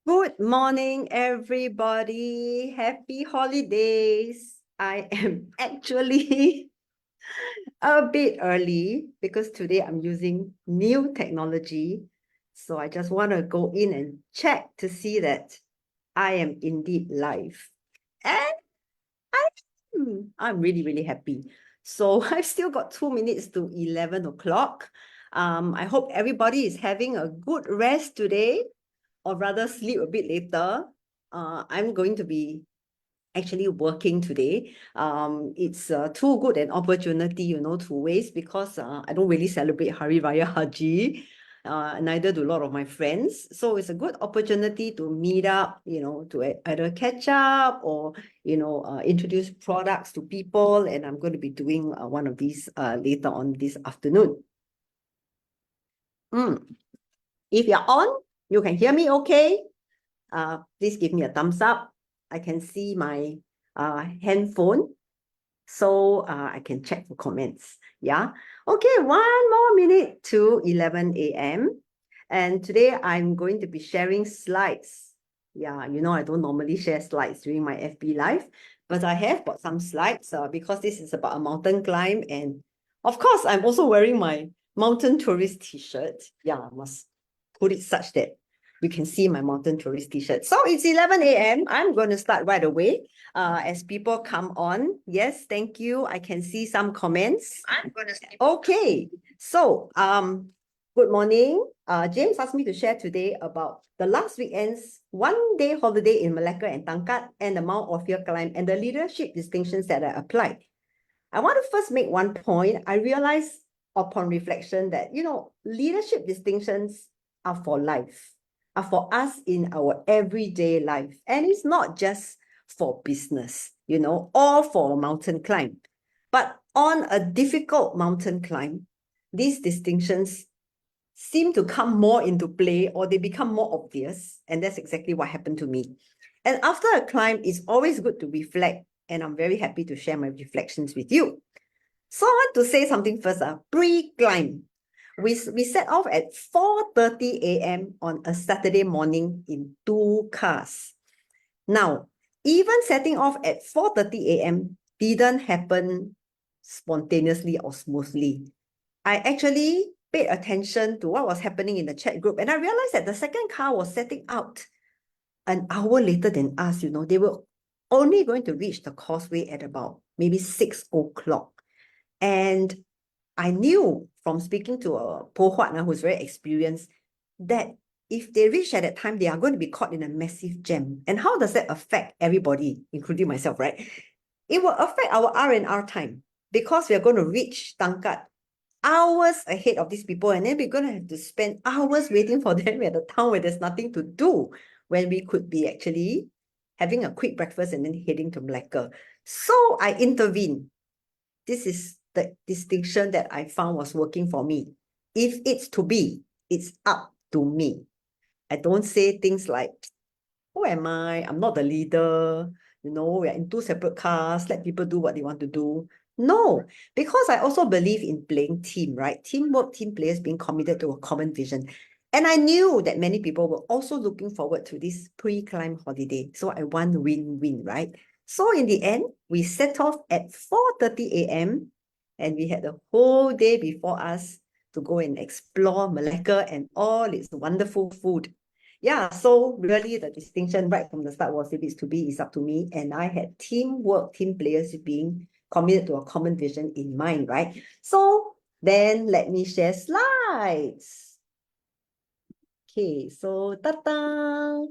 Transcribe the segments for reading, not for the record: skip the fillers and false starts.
Good morning, everybody. Happy holidays. I am actually a bit early because today I'm using new technology. So I just want to go in and check to see that I am indeed live. And I'm really, really happy. So I've still got 2 minutes to 11 o'clock. I hope everybody is having a good rest today, or rather sleep a bit later. I'm going to be actually working today. It's too good an opportunity, to waste because I don't really celebrate Hari Raya Haji. Neither do a lot of my friends. So it's a good opportunity to meet up, to either catch up or, introduce products to people. And I'm going to be doing one of these later on this afternoon. If you're on, you can hear me okay. Please give me a thumbs up. I can see my handphone, so I can check for comments. Yeah. Okay, 1 more minute to 11 a.m. And today I'm going to be sharing slides. Yeah, I don't normally share slides during my FB Live, but I have got some slides because this is about a mountain climb. And of course, I'm also wearing my mountain tourist t-shirt. Yeah, I must put it such that you can see my mountain tourist t-shirt. So it's 11 a.m. I'm going to start right away as people come on. Yes, thank you. I can see some comments. Okay, so good morning. James asked me to share today about the last weekend's one-day holiday in Melaka and Tangkak and the Mount Ophir climb and the leadership distinctions that I applied. I want to first make one point. I realized upon reflection that, leadership distinctions are for life, are for us in our everyday life. And it's not just for business, or for a mountain climb. But on a difficult mountain climb, these distinctions seem to come more into play or they become more obvious. And that's exactly what happened to me. And after a climb, it's always good to reflect. And I'm very happy to share my reflections with you. So I want to say something first. Pre-climb. We set off at 4:30 a.m. on a Saturday morning in 2 cars. Now, even setting off at 4:30 a.m. didn't happen spontaneously or smoothly. I actually paid attention to what was happening in the chat group, and I realized that the second car was setting out an hour later than us. They were only going to reach the causeway at about maybe 6 o'clock. And I knew from speaking to a Po Huat who's very experienced that if they reach at that time, they are going to be caught in a massive jam. And how does that affect everybody, including myself, right? It will affect our R&R time because we are going to reach Tangkak hours ahead of these people, and then we're going to have to spend hours waiting for them at a town where there's nothing to do, when we could be actually having a quick breakfast and then heading to Melaka. So I intervened. This is the distinction that I found was working for me. If it's to be, it's up to me. I don't say things like, who am I? I'm not the leader. We're in two separate cars. Let people do what they want to do. No, because I also believe in playing team, right? Teamwork, team players being committed to a common vision. And I knew that many people were also looking forward to this pre-climb holiday. So I want win-win, right? So in the end, we set off at 4:30 a.m. and we had the whole day before us to go and explore Malacca and all its wonderful food. Yeah, so really the distinction right from the start was, if it's to be, it's up to me. And I had teamwork, team players being committed to a common vision in mind, right? So then let me share slides. Okay, so ta-da!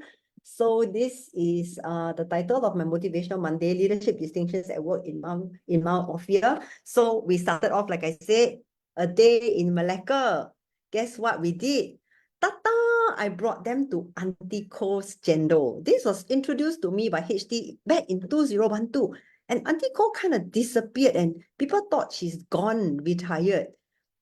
So this is the title of my Motivational Monday, Leadership Distinctions at Work in Mount Ophir. So we started off, like I said, a day in Malacca. Guess what we did? Ta-da! I brought them to Auntie Ko's Jendol. This was introduced to me by HT back in 2012. And Auntie Ko kind of disappeared and people thought she's gone, retired.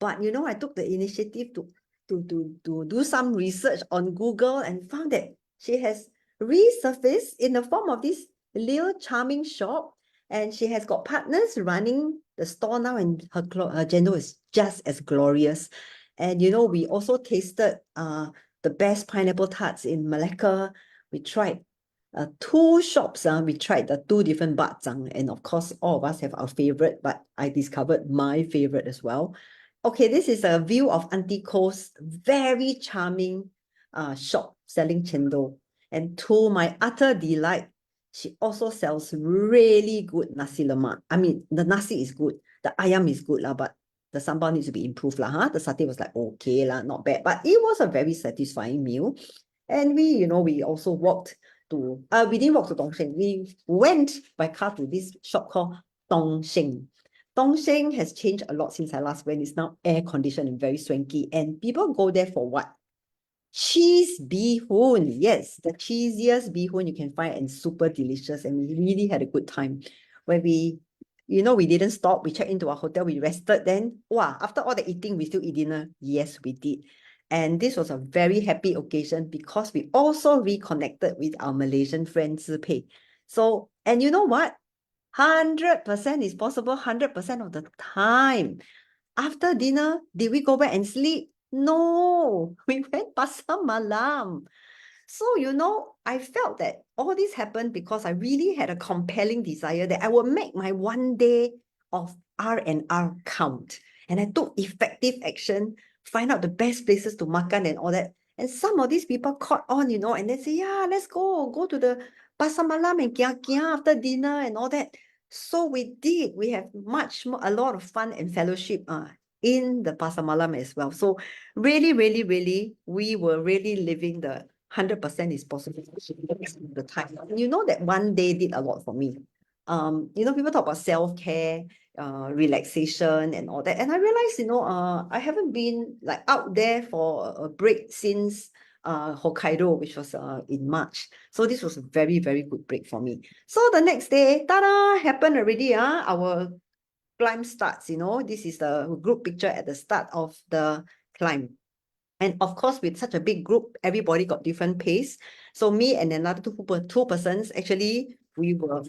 But I took the initiative to do some research on Google and found that she has resurfaced in the form of this little charming shop, and she has got partners running the store now, and her Jendo is just as glorious. And we also tasted the best pineapple tarts in Malacca. we tried 2 shops. We tried the 2 different bak zhang, and of course, all of us have our favorite, but I discovered my favorite as well. Okay, this is a view of Auntie Ko's very charming shop selling chendol. And to my utter delight, she also sells really good nasi lemak. I mean, the nasi is good, the ayam is good lah, but the sambal needs to be improved lah. The satay was like okay lah, not bad, but it was a very satisfying meal. And we also walked to, we didn't walk to Dongsheng. We went by car to this shop called Dongsheng. Dongsheng has changed a lot since I last went. It's now air conditioned and very swanky. And people go there for what? Cheese bee hoon. Yes, the cheesiest bee hoon you can find and super delicious. And we really had a good time. When we didn't stop. We checked into our hotel. We rested. Then, wow, after all the eating, we still eat dinner. Yes, we did. And this was a very happy occasion because we also reconnected with our Malaysian friend Zhi Pei. So, and you know what? 100% is possible 100% of the time. After dinner, did we go back and sleep? No, we went pasar malam. So, I felt that all this happened because I really had a compelling desire that I would make my one day of R&R count. And I took effective action, find out the best places to makan and all that. And some of these people caught on, and they say, yeah, let's go to the pasar malam and kia after dinner and all that. So we did. We have a lot of fun and fellowship in the pasar malam as well. So really, really, really, we were really living the 100% is possible the time. That one day did a lot for me. People talk about self-care, relaxation and all that. And I realized, I haven't been like out there for a break since Hokkaido, which was in March. So this was a very, very good break for me. So the next day, ta-da, happened already. Our climb starts, this is the group picture at the start of the climb. And of course, with such a big group, everybody got different pace. So me and another two persons, actually, we were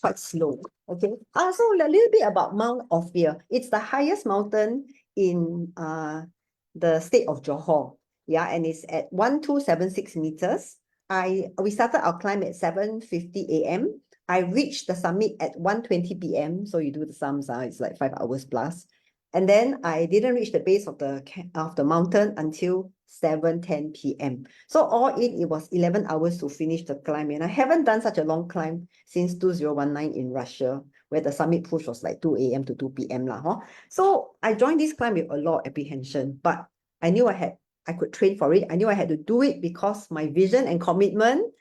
quite slow. Okay. So a little bit about Mount Ophir. It's the highest mountain in the state of Johor. Yeah, and it's at 1276 meters. We started our climb at 7:50 a.m. I reached the summit at 1:20 p.m. So you do the sums, it's like 5 hours plus. And then I didn't reach the base of the mountain until 7:10 p.m. So all in, it was 11 hours to finish the climb. And I haven't done such a long climb since 2019 in Russia, where the summit push was like 2 a.m. to 2 p.m. So I joined this climb with a lot of apprehension, but I knew I could train for it. I knew I had to do it because my vision and commitment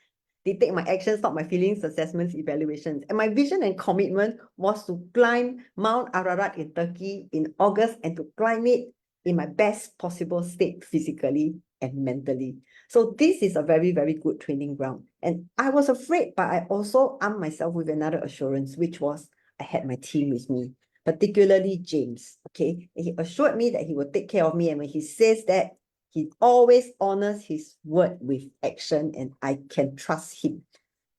dictate my actions, not my feelings, assessments, evaluations. And my vision and commitment was to climb Mount Ararat in Turkey in August and to climb it in my best possible state physically and mentally. So this is a very, very good training ground. And I was afraid, but I also armed myself with another assurance, which was I had my team with me, particularly James. Okay, and he assured me that he would take care of me. And when he says that, he always honors his word with action, and I can trust him.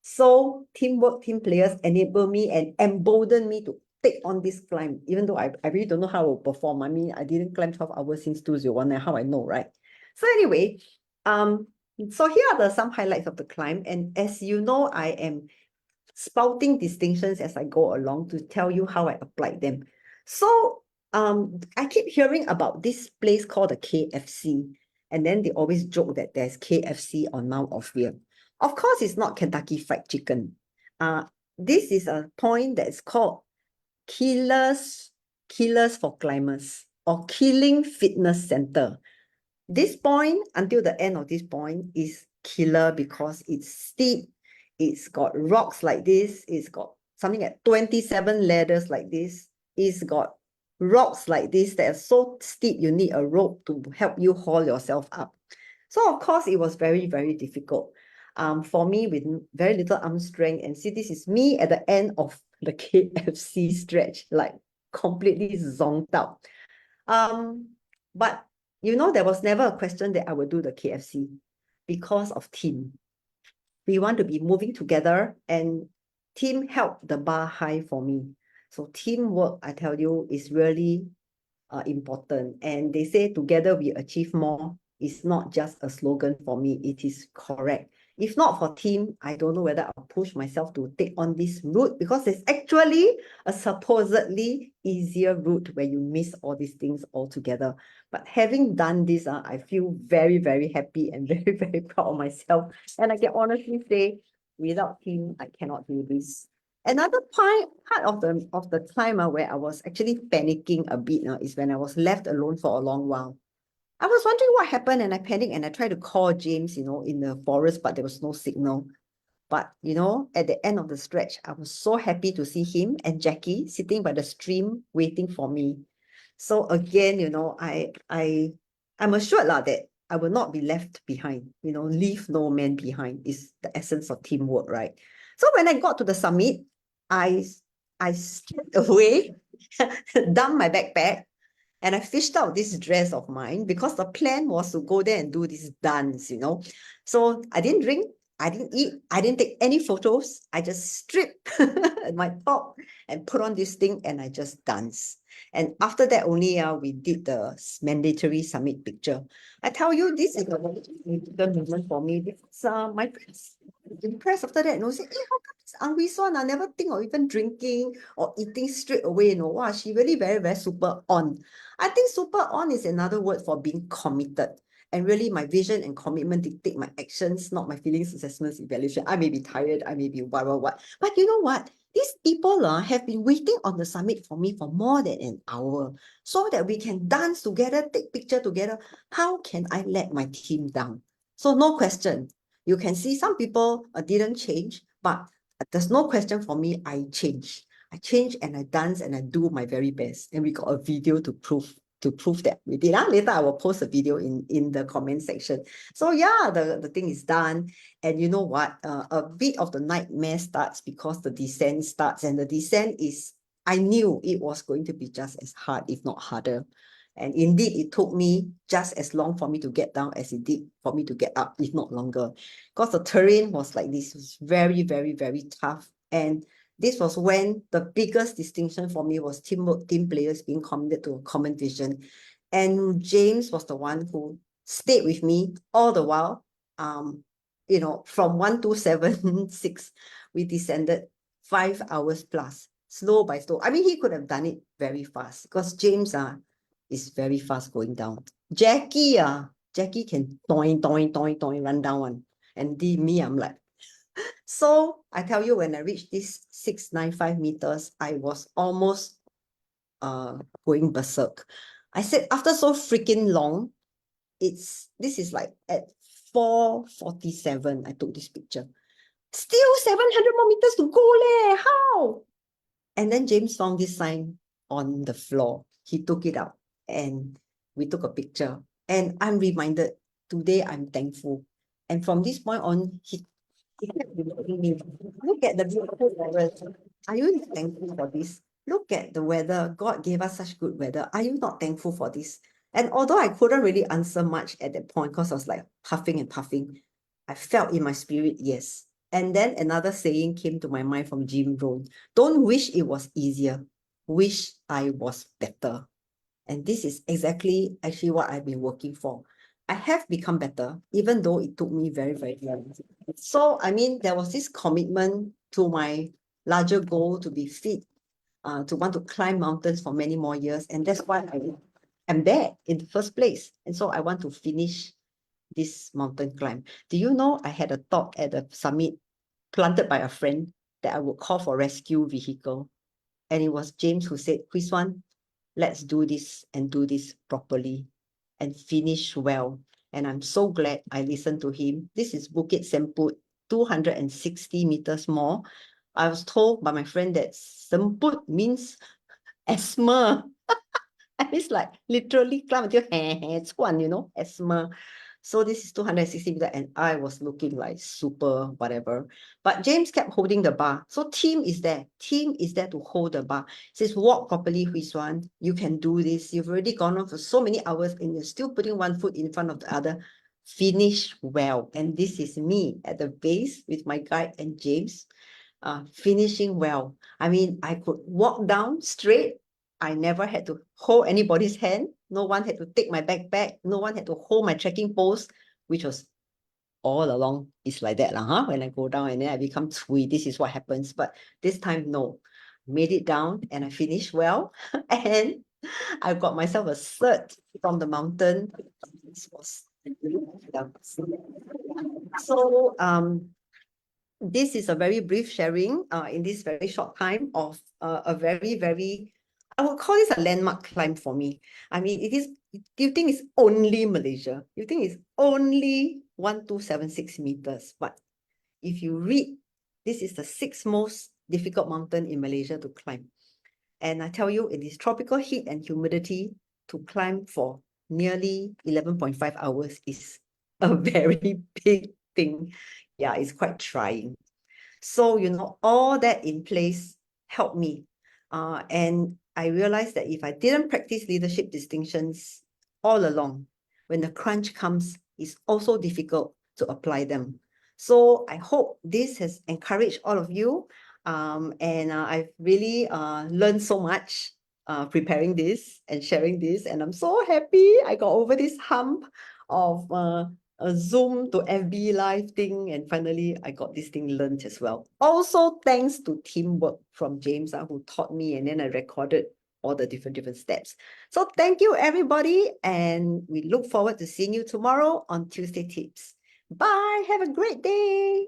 So teamwork, team players enable me and embolden me to take on this climb, even though I really don't know how I will perform. I mean, I didn't climb 12 hours since 2019. How I know, right? So anyway, so here are some highlights of the climb. And as you know, I am spouting distinctions as I go along to tell you how I applied them. So I keep hearing about this place called the KFC. And then they always joke that there's KFC on Mount Ophir. Of course, it's not Kentucky Fried Chicken. This is a point that's called Killers for Climbers or Killing Fitness Center. This point, until the end of this point, is killer because it's steep. It's got rocks like this. It's got something at 27 ladders like this. It's got rocks like this that are so steep you need a rope to help you haul yourself up. So of course it was very, very difficult for me with very little arm strength. And see, this is me at the end of the KFC stretch, like completely zonked out. But there was never a question that I would do the KFC because of team. We want to be moving together, and team helped the bar high for me. So teamwork, I tell you, is really important. And they say together we achieve more. It's not just a slogan for me. It is correct. If not for team, I don't know whether I'll push myself to take on this route, because it's actually a supposedly easier route where you miss all these things altogether. But having done this, I feel very, very happy and very, very proud of myself. And I can honestly say, without team, I cannot do this. Another part of the climb where I was actually panicking a bit is when I was left alone for a long while. I was wondering what happened, and I panicked and I tried to call James, in the forest, but there was no signal. But, at the end of the stretch, I was so happy to see him and Jackie sitting by the stream waiting for me. So again, I'm assured that I will not be left behind. Leave no man behind is the essence of teamwork, right? So when I got to the summit, I I stripped away, dumped my backpack, and I fished out this dress of mine because the plan was to go there and do this dance. So I didn't drink, I didn't eat, I didn't take any photos. I just stripped my top and put on this thing and I just danced. And after that only we did the mandatory summit picture. I tell you, this is a very significant moment for me because my friends impressed after that, say, how come this Ang Hwee Suan never think of even drinking or eating straight away, Wow, she really very, very super on. I think super on is another word for being committed. And really, my vision and commitment dictate my actions, not my feelings, assessments, evaluation. I may be tired, I may be what. But you know what? These people have been waiting on the summit for me for more than an hour so that we can dance together, take picture together. How can I let my team down? So no question. You can see some people didn't change, but there's no question for me, I changed. I change and I dance and I do my very best. And we got a video to prove that we did. Later, I will post a video in the comment section. So yeah, the thing is done. And you know what? A bit of the nightmare starts because the descent starts. And the descent I knew it was going to be just as hard, if not harder. And indeed, it took me just as long for me to get down as it did for me to get up, if not longer. Because the terrain was like this. It was very, very, very tough. And this was when the biggest distinction for me was teamwork, team players being committed to a common vision. And James was the one who stayed with me all the while. From 1276, we descended 5 hours plus, slow by slow. I mean, he could have done it very fast because James is very fast going down. Jackie can toing, run down one. And me, I'm like, so I tell you, when I reached this 695 meters, I was almost going berserk. I said, after so freaking long, this is like at 4:47, I took this picture. Still 700 more meters to go, how? And then James found this sign on the floor. He took it out and we took a picture. And I'm reminded, today I'm thankful. And from this point on, he kept reminding me, look at the beautiful forest. Are you not thankful for this? Look at the weather. God gave us such good weather. Are you not thankful for this? And although I couldn't really answer much at that point because I was like puffing and puffing, I felt in my spirit, yes. And then another saying came to my mind from Jim Rohn. Don't wish it was easier. Wish I was better. And this is exactly actually what I've been working for. I have become better, even though it took me very, very long. So, I mean, there was this commitment to my larger goal to be fit, to want to climb mountains for many more years. And that's why I am there in the first place. And so I want to finish this mountain climb. Do you know I had a talk at the summit planted by a friend that I would call for rescue vehicle. And it was James who said, Hwee Suan, let's do this and do this properly and finish well. And I'm so glad I listened to him. This is Bukit Semput, 260 meters more. I was told by my friend that Semput means asthma. And it's like literally climb until asthma. So this is 260 meters and I was looking like super whatever. But James kept holding the bar. So team is there. Team is there to hold the bar. It says, walk properly, Hwee Suan. You can do this. You've already gone on for so many hours and you're still putting one foot in front of the other. Finish well. And this is me at the base with my guide and James. Finishing well. I mean, I could walk down straight. I never had to hold anybody's hand. No one had to take my backpack. No one had to hold my trekking post, which was all along it's like that, huh? When I go down and then I become cui, this is what happens. But this time, no. Made it down and I finished well. And I got myself a cert from the mountain. This was so this is a very brief sharing in this very short time of a very, very, I would call this a landmark climb for me. I mean, it is, you think it's only Malaysia. You think it's only 1276 meters. But if you read, this is the 6th most difficult mountain in Malaysia to climb. And I tell you, it is tropical heat and humidity to climb for nearly 11.5 hours is a very big thing. Yeah, it's quite trying. So, all that in place helped me. And I realized that if I didn't practice leadership distinctions all along, when the crunch comes, it's also difficult to apply them. So I hope this has encouraged all of you. And I've really learned so much preparing this and sharing this. And I'm so happy I got over this hump of a Zoom to FB live thing, and finally I got this thing learned as well. Also, thanks to teamwork from James, who taught me, and then I recorded all the different steps. So thank you, everybody, and we look forward to seeing you tomorrow on Tuesday Tips. Bye. Have a great day.